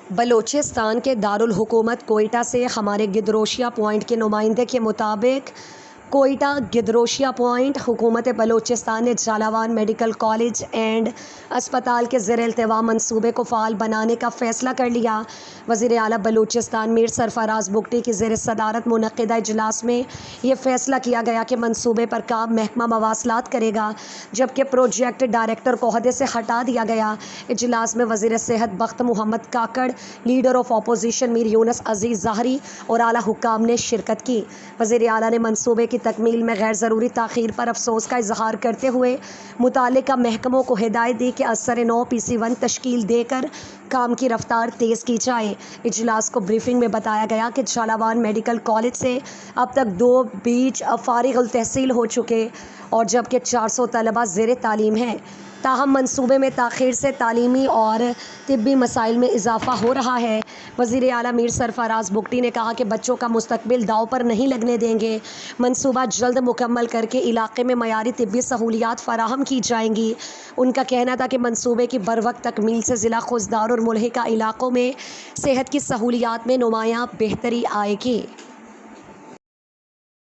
بلوچستان کے دارالحکومت کوئٹہ سے ہمارے گدروشیہ پوائنٹ کے نمائندے کے مطابق کوئٹہ گدروشیہ پوائنٹ حکومت بلوچستان نے جالاوان میڈیکل کالج اینڈ اسپتال کے زیر التواء منصوبے کو فعال بنانے کا فیصلہ کر لیا۔ وزیر اعلیٰ بلوچستان میر سرفراز بگٹی کی زیر صدارت منعقدہ اجلاس میں یہ فیصلہ کیا گیا کہ منصوبے پر کام محکمہ مواصلات کرے گا، جبکہ پروجیکٹ ڈائریکٹر کو عہدے سے ہٹا دیا گیا۔ اجلاس میں وزیر صحت بخت محمد کاکڑ، لیڈر آف اپوزیشن میر یونس عزیز ظاہری اور اعلیٰ حکام نے شرکت کی۔ وزیر اعلیٰ نے منصوبے کی تکمیل میں غیر ضروری تاخیر پر افسوس کا اظہار کرتے ہوئے متعلقہ محکموں کو ہدایت دی کہ ازسر نو PC1 تشکیل دے کر کام کی رفتار تیز کی جائے۔ اجلاس کو بریفنگ میں بتایا گیا کہ جالاوان میڈیکل کالج سے اب تک 2 بیچ فارغ التحصیل ہو چکے اور جبکہ 400 طلباء زیر تعلیم ہیں، تاہم منصوبے میں تاخیر سے تعلیمی اور طبی مسائل میں اضافہ ہو رہا ہے۔ وزیر اعلیٰ میر سرفراز بگٹی نے کہا کہ بچوں کا مستقبل داؤ پر نہیں لگنے دیں گے، منصوبہ جلد مکمل کر کے علاقے میں معیاری طبی سہولیات فراہم کی جائیں گی۔ ان کا کہنا تھا کہ منصوبے کی بروقت تکمیل سے ضلع خضدار اور ملحقہ علاقوں میں صحت کی سہولیات میں نمایاں بہتری آئے گی۔